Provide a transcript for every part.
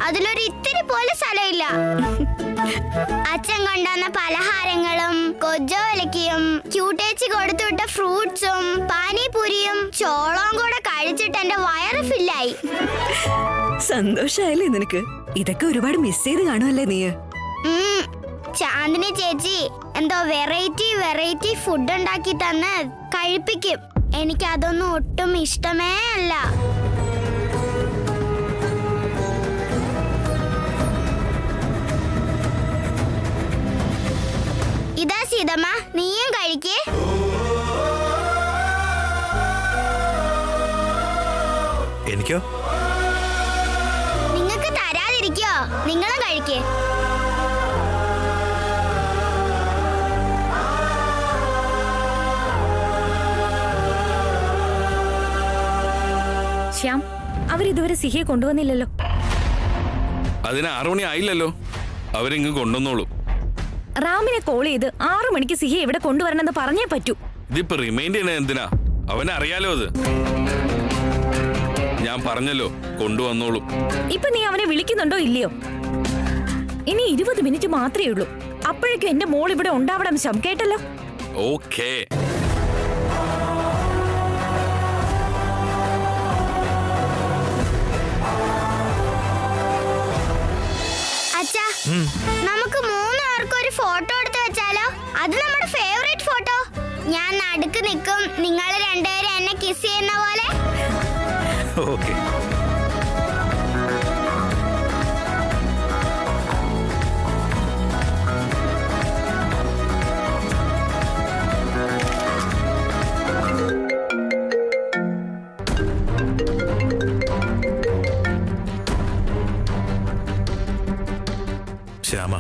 അതിലൊരു ഇത്തിരി പോലെ സ്ഥലമില്ല. അച്ഛൻ കൊണ്ടുവന്ന പലഹാരങ്ങളും കൊജ്ജോലക്കയും ക്യൂട്ടേച്ചി കൊടുത്തുവിട്ട ഫ്രൂട്ട്സും പാനിപൂരിയും ചോളവും കൂടെ കഴിച്ചിട്ട് എന്റെ വയറ് ഫില്ലായി. സന്തോഷായല്ലേ നിനക്ക്? ഇതൊക്കെ ഒരുപാട് മിസ് ചെയ്ത് കാണുമല്ലേ നീ? ചാന്ദിനി ചേച്ചി എന്തോ വെറൈറ്റി ഫുഡ് ഉണ്ടാക്കി തന്ന് കഴിപ്പിക്കും. എനിക്ക് അതൊന്നും ഒട്ടും ഇഷ്ടമേ അല്ല. ഇതാ സീതമ്മ, നീയും കഴിക്കേ. എനിക്കോ? നിങ്ങൾക്ക് തരാതിരിക്കോ? നിങ്ങളും കഴിക്കേ. ശ്യാം, അവരിതുവരെ സിഹിയെ കൊണ്ടുവന്നില്ലല്ലോ. അതിന് 6 മണി ആയില്ലല്ലോ. അവരിങ്ങ് കൊണ്ടുവന്നോളൂ. റാമിനെ കോൾ ചെയ്ത് 6 മണിക്ക് സിഹിയെ ഇവിടെ കൊണ്ടുവരണമെന്ന് പറഞ്ഞേ പറ്റൂ. ഇതിപ്പോ റിമൈൻഡ് ചെയ്യണ എന്തിനാ? അവനറിയാലോ അത്. ഞാൻ പറഞ്ഞല്ലോ കൊണ്ടുവന്നോളൂ. ഇപ്പൊ നീ അവനെ വിളിക്കുന്നുണ്ടോ ഇല്ലയോ? ഇനി 20 മിനിറ്റ് മാത്രമേ ഉള്ളൂ. അപ്പോഴേക്കും എന്റെ മോൾ ഇവിടെ ഉണ്ടാവണം. ശ്യാം, കേട്ടല്ലോ? ഓക്കേ. അച്ഛാ, നമുക്ക് 3 പേർക്കും ഒരു ഫോട്ടോ എടുത്ത് വെച്ചാലോ? അത് നമ്മുടെ ഫേവറേറ്റ് ഫോട്ടോ. ഞാൻ നടുക്ക് നിൽക്കും, നിങ്ങൾ രണ്ടുപേരും എന്നെ കിസ് ചെയ്യുന്ന പോലെ. ഓക്കേ. ശ്യാമ,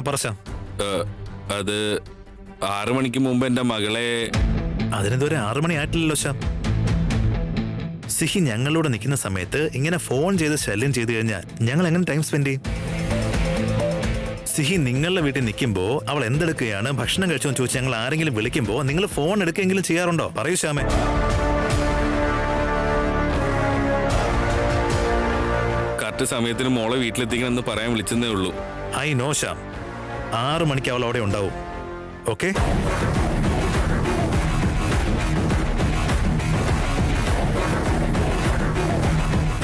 പറശ്യാം. അത് 6 മണിക്ക് മുമ്പ് എന്റെ മകളെ. അതിനെതുവരെ 6 മണി ആയിട്ടില്ലല്ലോ ശ്യാം. സിഹി ഞങ്ങളോട് നിൽക്കുന്ന സമയത്ത് ഇങ്ങനെ ഫോൺ ചെയ്ത് ശല്യം ചെയ്തു കഴിഞ്ഞാൽ ഞങ്ങൾ എങ്ങനെ ടൈം സ്പെൻഡ് ചെയ്യും? സിഹി നിങ്ങളുടെ വീട്ടിൽ നിൽക്കുമ്പോൾ അവൾ എന്തെടുക്കുകയാണ്, ഭക്ഷണം കഴിച്ചോന്ന് ചോദിച്ചാൽ ഞങ്ങൾ ആരെങ്കിലും വിളിക്കുമ്പോൾ നിങ്ങൾ ഫോൺ എടുക്കെങ്കിലും ചെയ്യാറുണ്ടോ? പറയൂ ശ്യാമേ. കറക്റ്റ് സമയത്തിന് മോളെ വീട്ടിലെത്തിക്കണമെന്ന് പറയാൻ വിളിച്ചെന്നേ ഉള്ളൂ. I know Shyam. 6 മണിക്ക് അവൾ അവിടെ ഉണ്ടാവും. ഓക്കെ?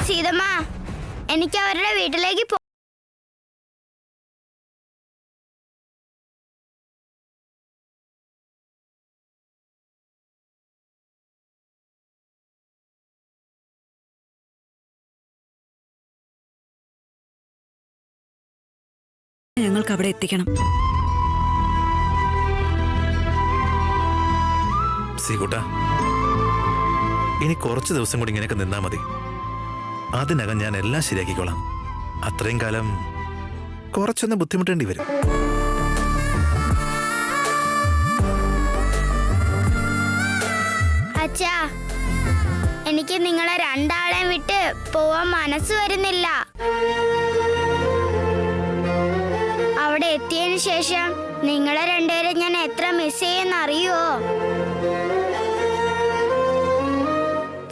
സീതമ്മ, എനിക്ക് അവരുടെ വീട്ടിലേക്ക് ഞങ്ങൾക്ക് അവിടെ എത്തിക്കണം. സീകുട്ടാ, ഇനി കുറച്ച് ദിവസം കൂടി ഇങ്ങനെയൊക്കെ നിന്നാ മതി. അതിനകം ഞാൻ എല്ലാം ശരിയാക്കിക്കോളാം. അത്രയും കാലം കുറച്ചൊന്ന് ബുദ്ധിമുട്ടേണ്ടി വരും. അച്ഛാ, എനിക്ക് നിങ്ങളെ രണ്ടാളെയും വിട്ട് പോവാൻ മനസ്സ് വരുന്നില്ല. അവിടെ എത്തിയതിനു ശേഷം നിങ്ങളെ രണ്ടുപേരും ഞാൻ എത്ര മിസ് ചെയ്യുന്നറിയോ?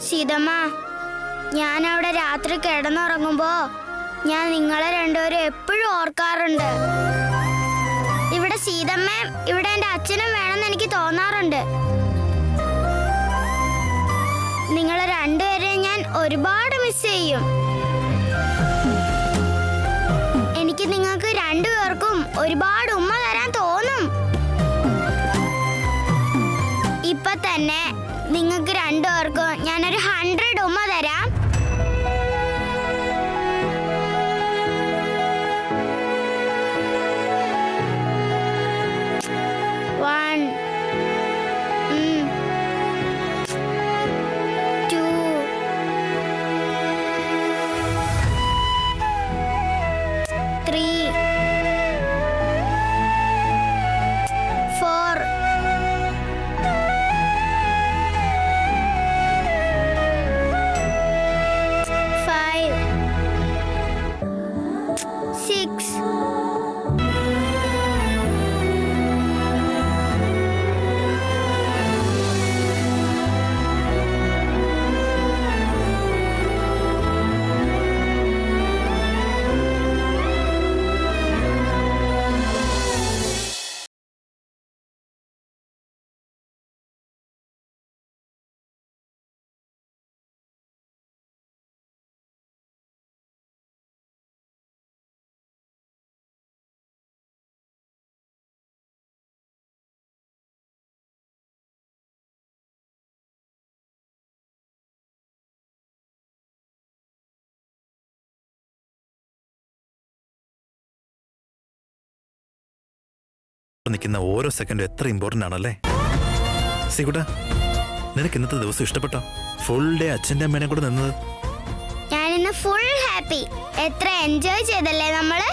സീതമ്മ, ഞാൻ അവിടെ രാത്രി കിടന്നുറങ്ങുമ്പോ ഞാൻ നിങ്ങളെ രണ്ടുപേരും എപ്പോഴും ഓർക്കാറുണ്ട്. ഇവിടെ സീതമ്മയും ഇവിടെ എന്റെ അച്ഛനും വേണമെന്ന് എനിക്ക് തോന്നാറുണ്ട്. നിങ്ങളെ രണ്ടുപേരെയും ഞാൻ ഒരുപാട് മിസ് ചെയ്യും. എനിക്ക് നിങ്ങൾക്ക് രണ്ടുപേർക്കും ഒരുപാട് ഉമ്മ തരാൻ തോന്നും. ഇപ്പൊ തന്നെ നിങ്ങൾക്ക് രണ്ടുപേർക്കും ഞാനൊരു 100 ഉമ്മ തരാം. അച്ഛനോടൊപ്പം നിൽക്കുന്ന ഓരോ സെക്കൻഡും എത്ര ഇമ്പോർട്ടൻ്റ് ആണല്ലേ? സീകുട്ട, നിനക്ക് ഇന്നത്തെ ദിവസം ഇഷ്ടപ്പെട്ടോ? ഫുൾ ഡേ അച്ഛൻ്റെ അമ്മേനെ കൂടെ നിന്നത്. ഞാനിന്ന് ഫുൾ ഹാപ്പി. എത്ര എൻജോയ് ചെയ്തല്ലേ നമ്മള്.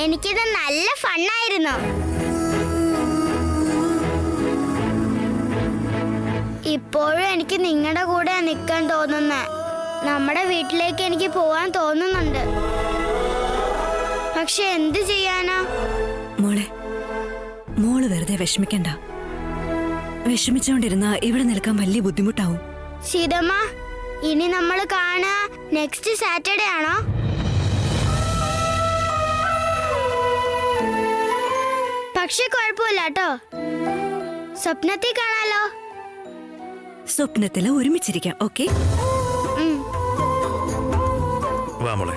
എനിക്കിത് നല്ല ഫണ്ണായിരുന്നു. ഇപ്പോഴും എനിക്ക് നിങ്ങളുടെ കൂടെ നിൽക്കാൻ തോന്നുന്ന. നമ്മുടെ വീട്ടിലേക്ക് എനിക്ക് പോവാൻ തോന്നുന്നുണ്ട്. പക്ഷെ എന്ത് ചെയ്യാനാ? മോള് വെറുതെ വിഷമിക്കണ്ട. വിഷമിച്ചോണ്ടിരുന്ന ഇവിടെ നിൽക്കാൻ വലിയ ബുദ്ധിമുട്ടാവും. സീതമ്മ, ഇനി നമ്മൾ കാണുക നെക്സ്റ്റ് സാറ്റർഡേ ആണോ? പക്ഷെ കുഴപ്പമില്ല കേട്ടോ, സ്വപ്നത്തിൽ കാണാലോ. സ്വപ്നത്തില് ഒരുമിച്ചിരിക്കാം. ഓക്കെ, വാ മോളെ.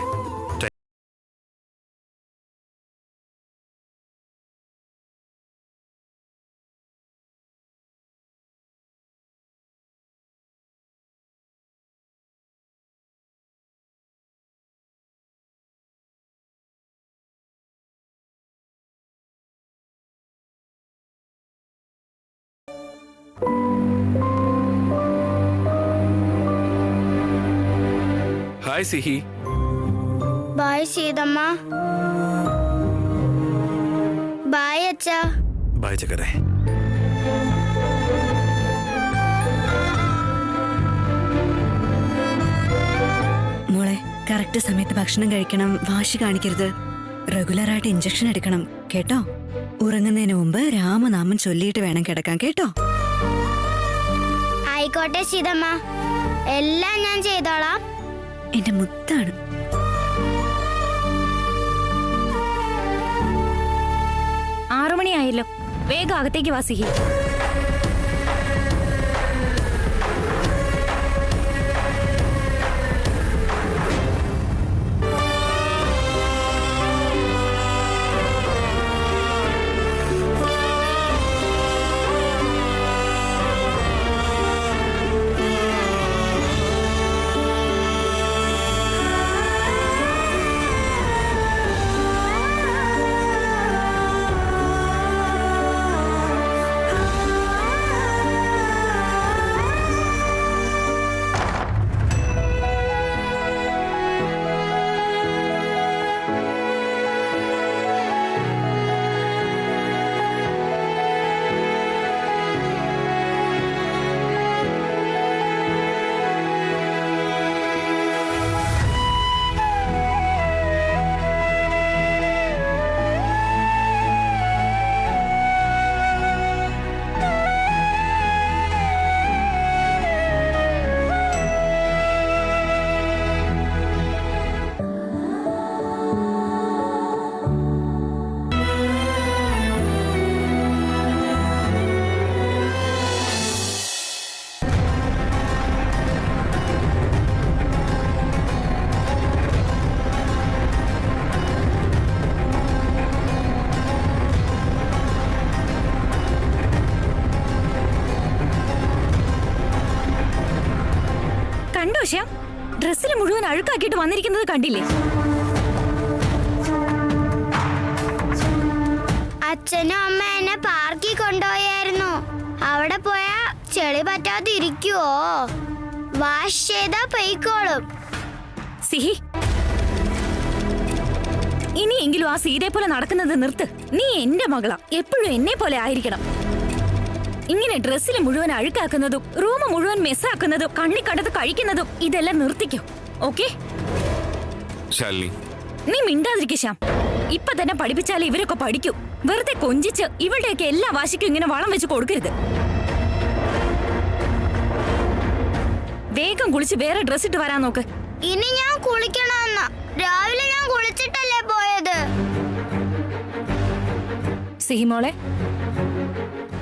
ഹായ് സിഹി. ബായ് സീതമ്മ. ബായ് അച്ഛാ. ബായ് ചക്കരെ. മോളെ കറക്റ്റ് സമയത്ത് ഭക്ഷണം കഴിക്കണം. വാശി കാണിക്കരുത്. റെഗുലറായിട്ട് ഇഞ്ചക്ഷൻ എടുക്കണം കേട്ടോ. ഉറങ്ങുന്നതിന് മുമ്പ് രാമനാമം ചൊല്ലിയിട്ട് വേണം കിടക്കാൻ കേട്ടോ. ആയിക്കോട്ടെ സീതമ്മ, എല്ലാം ഞാൻ ചെയ്തോളാം. എന്റെ മുത്താണ്. ആറുമണിയായല്ലോ, വേഗം അകത്തേക്ക് വാ സിഹി. കണ്ടോ ശ്യാം, ഡ്രസ്സിൽ മുഴുവൻ അഴുക്കാക്കിയിട്ട് വന്നിരിക്കുന്നത് കണ്ടില്ലേ? അച്ഛനും അമ്മ എന്നെ പാർക്കിൽ കൊണ്ടുപോയായിരുന്നു. അവിടെ പോയാ ചെളി പറ്റാതെ ഇരിക്കുവോ? വാഷ് ചെയ്താ പൊയ്ക്കോളും. സിഹി, ഇനിയെങ്കിലും ആ സീതയെ പോലെ നടക്കുന്നത് നിർത്ത്. നീ എന്റെ മകളാ, എപ്പോഴും എന്നെ പോലെ ആയിരിക്കണം. ഇങ്ങനെ ഡ്രസ്സിൽ മുഴുവൻ അഴുക്കാക്കുന്നതും റൂം മുഴുവൻ മെസ്സാക്കുന്നതും കണ്ണി കണ്ടത് കഴിക്കുന്നതും ഇതെല്ലാം നിർത്തിക്കോ. ഓക്കെ? ശാലിനി, നീ മിണ്ടാതിരിക്ക ശ്യാം. ഇപ്പൊ തന്നെ പഠിപ്പിച്ചാലേ ഇവരൊക്കെ പഠിക്കൂ. വെറുതെ കൊഞ്ചിച്ച് ഇവളുടെയൊക്കെ എല്ലാ വാശിക്കും ഇങ്ങനെ വളം വെച്ച് കൊടുക്കരുത്. വേഗം കുളിച്ച് വേറെ ഡ്രസ് ഇട്ട് വരാൻ നോക്ക്. ഇനി ഞാൻ കുളിക്കണമെന്ന്. രാവിലെ ഞാൻ കുളിച്ചിട്ടല്ലേ പോയത്. സിഹിമോളെ,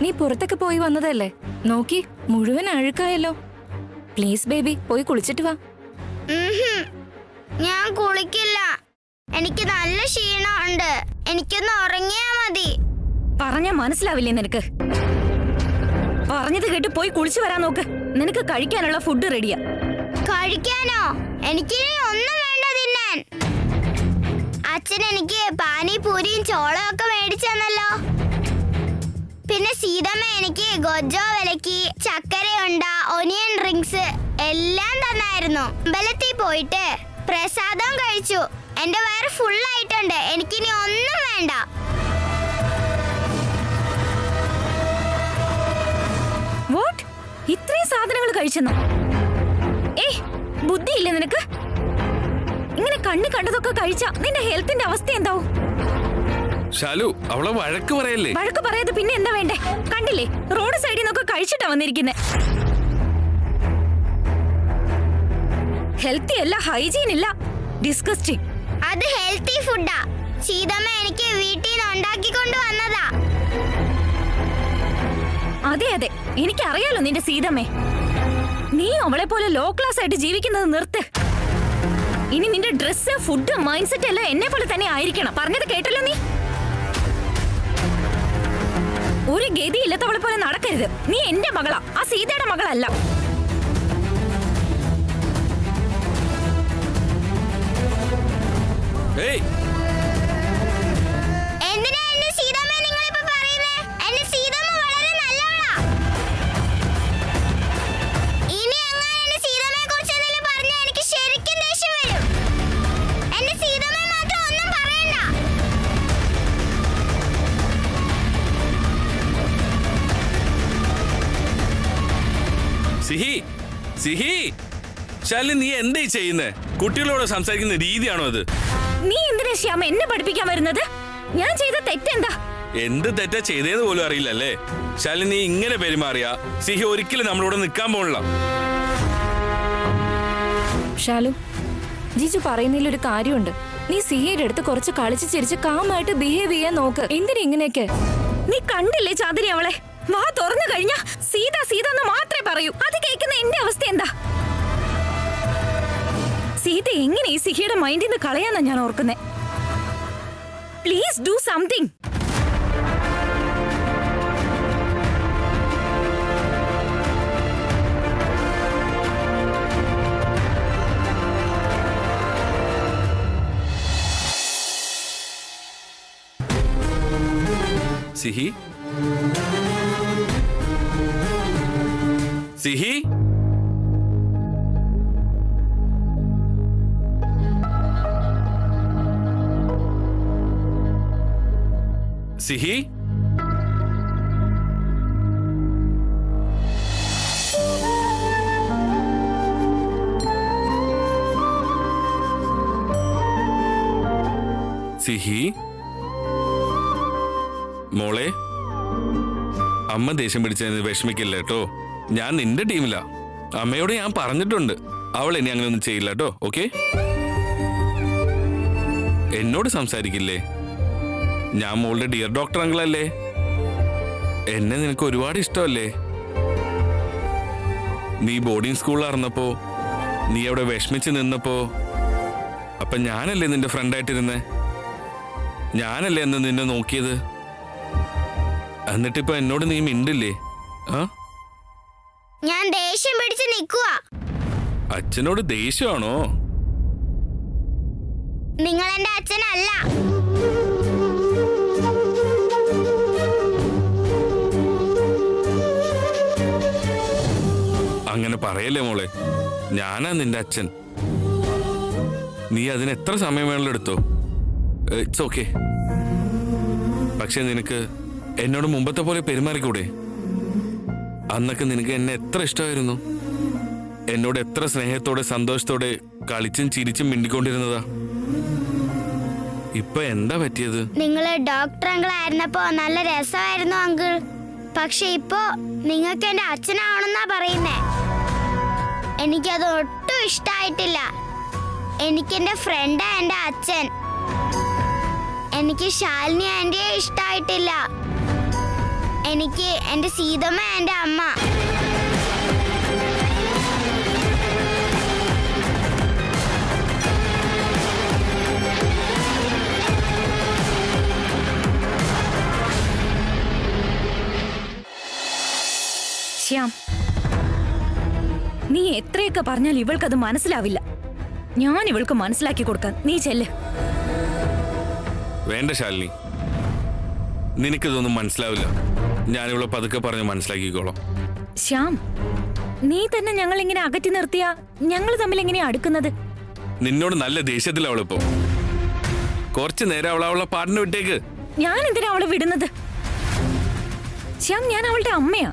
നീ പുറത്തൊക്കെ പോയി വന്നതല്ലേ? നോക്കി മുഴുവൻ അഴുക്കായല്ലോ. പ്ലീസ് ബേബി, പോയി കുളിച്ചിട്ട് വാ. ഞാൻ കുളിക്കില്ല. എനിക്ക് നല്ല ക്ഷീണമുണ്ട്. എനിക്കൊന്ന് ഉറങ്ങിയാ മതി. പറഞ്ഞാ മനസ്സിലാവില്ലേ നിനക്ക്? പറഞ്ഞത് കേട്ട് പോയി കുളിച്ചു വരാൻ നോക്ക്. നിനക്ക് കഴിക്കാനുള്ള ഫുഡ് റെഡിയാ. കഴിക്കാനോ? എനിക്കിനി ഒന്നും വേണ്ട തിന്നാൻ. അച്ഛൻ എനിക്ക് പാനിപൂരിയും ചോളവും ഒക്കെ മേടിച്ചെന്നല്ലോ. പിന്നെ സീതമ്മ എനിക്ക് ഗൊജോ വിലക്കി, ചക്കരയുണ്ട, ഒനിയൻ റിങ്സ് എല്ലാം തന്നായിരുന്നു. അമ്പലത്തിൽ പോയിട്ട് പ്രസാദം കഴിച്ചു. എന്റെ വയറ് ഫുള്ളായിട്ടുണ്ട്. എനിക്കിനി ഒന്നും വേണ്ട. വാട്ട്? ഇത്രയും സാധനങ്ങൾ കഴിച്ചെന്നോ? ഏയ്, ബുദ്ധിയില്ലേ നിനക്ക്? ഇങ്ങനെ കണ്ണു കണ്ടതൊക്കെ കഴിച്ചാ നിന്റെ ഹെൽത്തിന്റെ അവസ്ഥ എന്താവും? ശാലു, അവളെ വഴക്ക് പറയല്ലേ? വഴക്ക് പറയാതെ പിന്നെ എന്താ വേണ്ടേ? കണ്ടില്ലേ, റോഡ് സൈഡിൽ നിന്നൊക്കെ കഴിച്ചിട്ടാ വന്നിരിക്കുന്നെ. ഹെൽത്തി അല്ല, ഹൈജീൻ ഇല്ല, ഡിസ്കസ്റ്റിംഗ്. അത് ഹെൽത്തി ഫുഡാ. സീതമ്മ എനിക്ക് വീട്ടിൽ നിന്ന് ഉണ്ടാക്കിക്കൊണ്ട് വന്നതാ. അതെ അതെ, എനിക്കറിയാലോ നിന്റെ സീതമ്മേ. നീ അവളെ പോലെ ലോ ക്ലാസ് ആയിട്ട് ജീവിക്കുന്നത് നിർത്ത്. ഇനി നിന്റെ ഡ്രസ്, ഫുഡ്, മൈൻഡ് സെറ്റ് എല്ലാം എന്നെ പോലെ തന്നെ ആയിരിക്കണം. പറഞ്ഞത് കേട്ടല്ലോ നീ? ഒരു ഗതിയില്ലാത്തവളെ പോലെ നടക്കരുത്. നീ എന്റെ മകളാ, ആ സീതയുടെ മകളല്ല. ഏയ്, എന്തിനാ എന്റെ സീതമ്മയെ നിങ്ങളിപ്പോ പറയുന്നേ? എന്റെ സീതമ്മ വളരെ നല്ലവളാ. ഇനി എങ്ങനെ എന്റെ സീതമ്മയെ കുറിച്ച് എന്തെങ്കിലും പറഞ്ഞാൽ എനിക്ക് ശരിക്കും ദേഷ്യം വരും. എന്റെ സീതമ്മയെ മാത്രം ഒന്നും പറയണ്ട. സിഹി, സിഹി, ശാലിനി, നീ എന്താ ചെയ്യുന്നേ? കുട്ടികളോട് സംസാരിക്കുന്ന രീതിയാണോ അത്? നീ എന്തിനാ ശ്യാമ എന്നെ പഠിപ്പിക്കാൻ വരുന്നത്? ഞാൻ ചെയ്ത തെറ്റെന്താ? എന്ത് തെറ്റാ ചെയ്തേന്ന് പോലും അറിയില്ലല്ലേ? ശാലിനി, നീ ഇങ്ങനെ പെരുമാറിയാ സിഹി ഒരിക്കലും നമ്മളോട് നിൽക്കാൻ പോണില്ല. ഷാലു, ജിജു പറയുന്നതിൽ ഒരു കാര്യമുണ്ട്. നീ സിഹയുടെ അടുത്ത് കുറച്ച് കളിച്ച് ചിരിച്ച് കാമായിട്ട് ബിഹേവ് ചെയ്യാൻ നോക്ക്. എന്തിനാ ഇങ്ങനെയൊക്കെ? നീ കണ്ടില്ലേ ചാതിരി അവളെ? വാ തുറന്നു കഴിഞ്ഞാ സീത സീത എന്ന് മാത്രമേ പറയൂ. അത് കേൾക്കുന്ന എന്റെ അവസ്ഥ എന്താ? സീത എങ്ങനെ ഈ സിഹിയുടെ മൈൻഡിൽ നിന്ന് കളയാന്നാ ഞാൻ ഓർക്കുന്നേ. Please do something. സിഹി, സിഹി, സിഹി, സിഹി, മോളെ, അമ്മ ദേഷ്യം പിടിച്ചതിന് വിഷമിക്കില്ല കേട്ടോ. ഞാൻ നിന്റെ ടീമിലാ. അമ്മയോട് ഞാൻ പറഞ്ഞിട്ടുണ്ട്, അവൾ ഇനി അങ്ങനെ ഒന്നും ചെയ്യില്ല കേട്ടോ. ഓക്കെ? എന്നോട് സംസാരിക്കില്ലേ? ഞാൻ മോളുടെ ഡിയർ ഡോക്ടർ അങ്കിളല്ലേ? എന്നെ നിനക്ക് ഒരുപാട് ഇഷ്ടമല്ലേ? നീ ബോർഡിംഗ് സ്കൂളിലായിരുന്നപ്പോ, നീ അവിടെ വിഷമിച്ച് നിന്നപ്പോ, അപ്പൊ ഞാനല്ലേ നിന്റെ ഫ്രണ്ടായിട്ടിരുന്നേ? ഞാനല്ലേ എന്ന് നിന്നെ നോക്കിയത്? എന്നിട്ടിപ്പോ എന്നോട് നീ മിണ്ടില്ലേ? ആ, ഞാൻ ദേഷ്യം പിടിച്ച് നിൽക്കുവാ. അച്ഛനോട് ദേഷ്യമാണോ? നിങ്ങൾ എന്റെ അച്ഛനല്ല. അങ്ങനെ പറയല്ലേ മോളെ, ഞാനാ നിന്റെ അച്ഛൻ. നീ അതിന് എത്ര സമയം വേണമെങ്കിലും എടുത്തോ. It's okay. പക്ഷെ നിനക്ക് എന്നോട് മുമ്പത്തെ പോലെ പെരുമാറിക്കൂടെ? അന്നൊക്കെ നിനക്ക് എന്നെ എത്ര ഇഷ്ടമായിരുന്നു. എന്നോട് എത്ര സ്നേഹത്തോടെ സന്തോഷത്തോടെ കളിച്ചും ചിരിച്ചും മിണ്ടിക്കൊണ്ടിരുന്നതാ. ഇപ്പൊ എന്താ പറ്റിയത്? നിങ്ങള് ഡോക്ടർ അങ്കിൾ ആയിരുന്നപ്പോ നല്ല രസമായിരുന്നു അങ്കിൾ. പക്ഷെ ഇപ്പോ നിങ്ങൾക്ക് എന്റെ അച്ഛനാവണമെന്നാ പറയുന്നേ. എനിക്കത് ഒട്ടും ഇഷ്ടായിട്ടില്ല. എനിക്കെന്റെ ഫ്രണ്ടാ എന്റെ അച്ഛൻ. എനിക്ക് ശാലിനി ആന്റിയെ ഇഷ്ടായിട്ടില്ല. എനിക്ക് എന്റെ സീതമ്മ എന്റെ അമ്മ. ശ്യാം, നീ എത്രയൊക്കെ പറഞ്ഞാൽ ഇവൾക്കത് മനസ്സിലാവില്ല. ഞാൻ ഇവൾക്ക് മനസ്സിലാക്കി കൊടുക്കാൻ. നീ ചെല്ല്. വേണ്ട ശാലിനി, നിനക്കിതൊന്നും മനസ്സിലാവില്ല. ഞാനിവിടെ പതുക്കെ പറഞ്ഞ് മനസ്സിലാക്കിക്കോളാം. ശ്യാം, നീ തന്നെ ഞങ്ങൾ ഇങ്ങനെ അകറ്റി നിർത്തിയാ ഞങ്ങൾ തമ്മിൽ എങ്ങനെയാ അടുക്കുന്നത്? നിന്നോട് നല്ല ദേഷ്യത്തിലാ അവളിപ്പോ. കുറച്ചു നേരം അവളെ പാട്ടിന് വിട്ടേക്ക്. ഞാൻ എന്തിനാ അവളെ വിടുന്നത്? ശ്യാം, ഞാൻ അവളുടെ അമ്മയാ.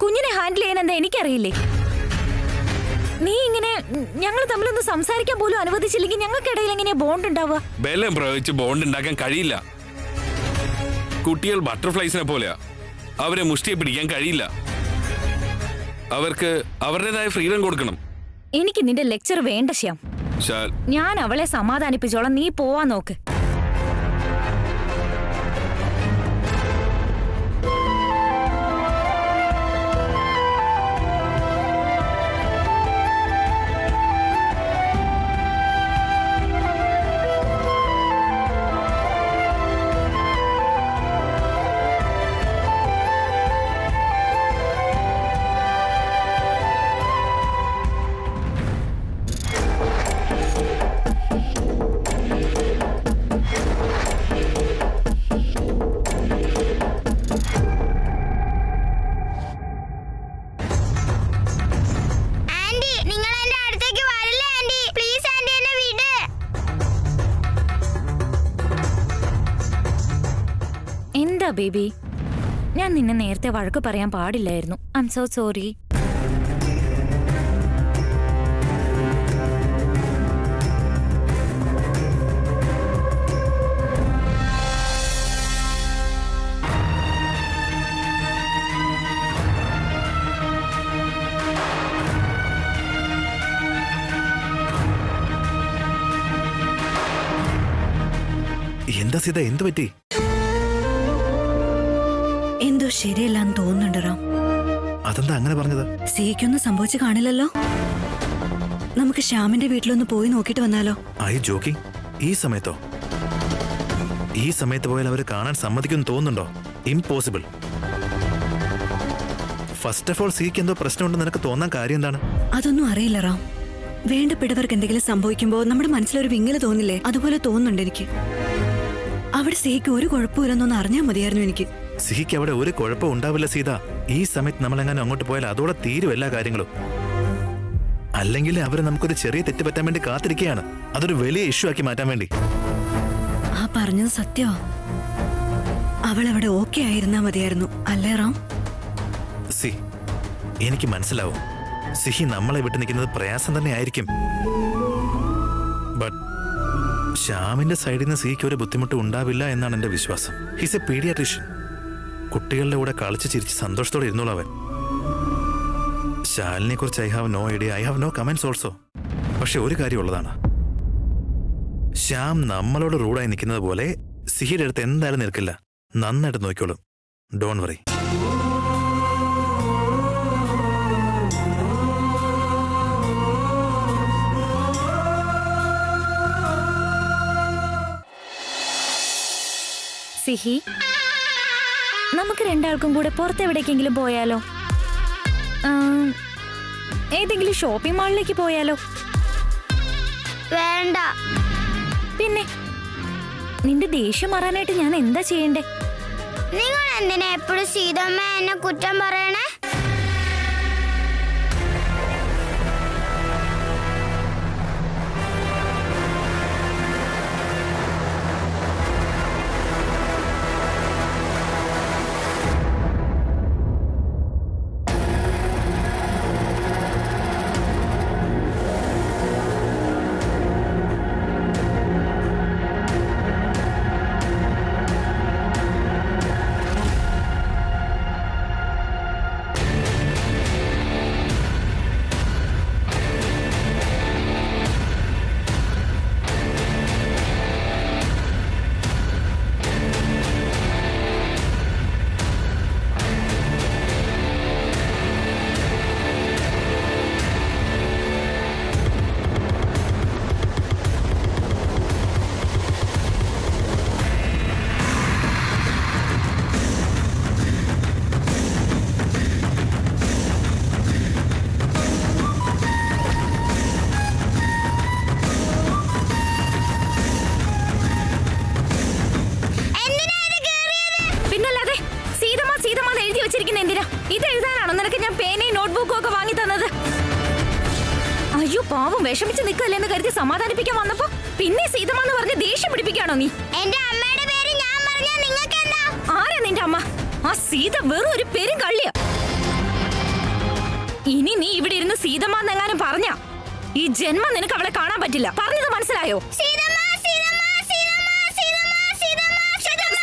കുഞ്ഞിനെ ഹാൻഡിൽ ചെയ്യാൻ എന്താ എനിക്കറിയില്ലേ? നീ ഇങ്ങനെ ഞങ്ങൾ തമ്മിലൊന്ന് സംസാരിക്കാൻ പോലും അനുവദിച്ചില്ലെങ്കിൽ ഞങ്ങൾക്കിടയിൽ എങ്ങനെയാ ബോണ്ട് ഉണ്ടാവുക? ബലം പ്രയോഗിച്ച് ബോണ്ട് ഉണ്ടാക്കാൻ കഴിയില്ല. കുട്ടികൾ ബട്ടർഫ്ലൈസിനെ പോലെയാ. അവരെ മുഷ്ടിയെ പിടിക്കാൻ കഴിയില്ല. അവർക്ക് അവരുടേതായ ഫ്രീഡം കൊടുക്കണം. എനിക്ക് നിന്റെ ലെക്ചർ വേണ്ട ശ്യാം. ശാൽ, ഞാൻ അവളെ സമാധാനിപ്പിച്ചോളാം, നീ പോവാൻ നോക്ക്. ആന്റി, നിങ്ങൾ എന്റെ അടുത്തേക്ക് വരില്ലേ ആന്റി? പ്ലീസ് ആന്റി, എന്നെ വിട്. എന്താ ബേബി? ഞാൻ നിന്നെ നേരത്തെ വഴക്ക് പറയാൻ പാടില്ലായിരുന്നു. I M so sorry. എന്താ സീത, എന്ത് പറ്റി? എന്തോ ശരിയല്ലാന്ന് തോന്നുന്നുണ്ട് റാം. അതെന്താ അങ്ങനെ പറഞ്ഞത്? സിക്കൊന്നും സംഭവിച്ചു കാണില്ലല്ലോ. നമുക്ക് ശ്യാമിന്റെ വീട്ടിലൊന്ന് പോയി നോക്കിട്ട് വന്നാലോ? I joking? ഈ സമയത്തോ? ഈ സമയത്ത് പോയാൽ അവര് കാണാൻ സമ്മതിക്കുമെന്ന് തോന്നുന്നുണ്ടോ? ഇംപോസിബിൾ. ഫസ്റ്റ് ഓഫ് ഓൾ, സിക്ക് എന്തോ പ്രശ്നമുണ്ടെന്ന് നിനക്ക് തോന്നാൻ കാര്യം എന്താണ്? അതൊന്നും അറിയില്ല റാം. വേണ്ടപ്പെട്ടവർക്ക് എന്തെങ്കിലും സംഭവിക്കുമ്പോ നമ്മുടെ മനസ്സിലൊരു വിങ്ങല് തോന്നില്ലേ? അതുപോലെ തോന്നുന്നുണ്ട് എനിക്ക്. അവിടെ സിക്ക് ഒരു കുഴപ്പമില്ലെന്നൊന്ന് അറിഞ്ഞാൽ മതിയായിരുന്നു എനിക്ക്. സിഹിക്ക് അവിടെ ഒരു കുഴപ്പം ഉണ്ടാവില്ല സീത. ഈ സമയത്ത് നമ്മൾ എങ്ങനെ അങ്ങോട്ട് പോയാൽ അതോടെ തീരും എല്ലാ കാര്യങ്ങളും. അല്ലെങ്കിൽ അവരെ നമുക്കൊരു ചെറിയ തെറ്റ് പറ്റാൻ വേണ്ടി കാത്തിരിക്കുകയാണ്. അതൊരു വലിയ ഇഷ്യൂ ആക്കി മാറ്റാൻ വേണ്ടി. ആ പറഞ്ഞത് സത്യമാ. അവൾ അവിടെ ഓക്കെ ആയിരുന്നാ മതിയായിരുന്നു, അല്ലേ റാം? സി, എനിക്ക് മനസ്സിലാവും സിഹി നമ്മളെ വിട്ടു നിൽക്കുന്നത് പ്രയാസം തന്നെ ആയിരിക്കും. ബട്ട് ശ്യാമിന്റെ സൈഡിൽ നിന്ന് സിഹിക്ക് ഒരു ബുദ്ധിമുട്ടും ഉണ്ടാവില്ല എന്നാണ് എന്റെ വിശ്വാസം. He's a paediatrician. കുട്ടികളുടെ കൂടെ കളിച്ച് ചിരിച്ച് സന്തോഷത്തോടെ ഇരുന്നോളൂ അവൻ. ശാലിനെ കുറിച്ച് I have no idea, I have no comments also. പക്ഷെ ഒരു കാര്യം ഉള്ളതാണ്, ശ്യാം നമ്മളോട് റൂഡായി നിൽക്കുന്നത് പോലെ സിഹിയുടെ അടുത്ത് എന്തായാലും നിൽക്കില്ല. നന്നായിട്ട് നോക്കിക്കോളും. Don't worry. സിഹി, നമുക്ക് രണ്ടാൾക്കും കൂടെ പുറത്തെവിടേക്കെങ്കിലും പോയാലോ? ഏതെങ്കിലും ഷോപ്പിംഗ് മാളിലേക്ക് പോയാലോ? വേണ്ട. പിന്നെ നിന്റെ ദേഷ്യം മാറാനായിട്ട് ഞാൻ എന്താ ചെയ്യണ്ടേ? നിങ്ങൾ എന്തിനാ എപ്പോഴും സീതമ്മ എന്നെ കുറ്റം പറയണേ? പാവം വിഷമിച്ച് നിൽക്കല്ലെന്ന് കരുതി സമാധാനിപ്പിക്കാൻ വന്നപ്പോ പിന്നെ സീതമാന്ന് പറഞ്ഞ് ദേഷ്യം പിടിപ്പിക്കാണോ നീ? എന്റെ അമ്മയുടെ പേര് ഞാൻ പറഞ്ഞാ നിങ്ങൾക്ക് എന്താ? ആരാ നിന്റെ അമ്മ? ആ സീത വെറും ഒരു പെരും കള്ളിയാ. ഇനി നീ ഇവിടെ ഇരുന്ന് സീതമാന്നെങ്ങാനും പറഞ്ഞ ഈ ജന്മം നിനക്ക് അവളെ കാണാൻ പറ്റില്ല. പറഞ്ഞത് മനസ്സിലായോ? സീതമ്മ, സീതമ്മ, സീതമ്മ, സീതമ്മ, സീതമ്മ, സീതമ്മ.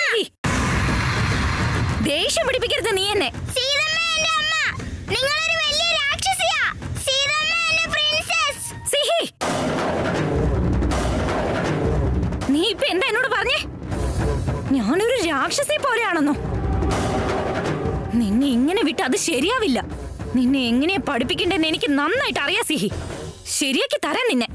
ദേഷ്യം പിടിപ്പിക്കരുത് നീ എന്നെ. സീതമ്മ എന്റെ അമ്മ. നിങ്ങളൊരു വലിയ രാക്ഷസിയാ. സീതമ്മ എന്റെ പ്രിൻസസ്. സിഹി, നീ ഇപ്പൊ എന്താ എന്നോട് പറഞ്ഞേ? ഞാനൊരു രാക്ഷസി പോലെയാണെന്നോ? നിന്നെ ഇങ്ങനെ വിട്ട് അത് ശരിയാവില്ല. നിന്നെ എങ്ങനെയാ പഠിപ്പിക്കണ്ടെന്ന് എനിക്ക് നന്നായിട്ട് അറിയാം സിഹി. ശരിയാക്കി തരാൻ നിന്നെ.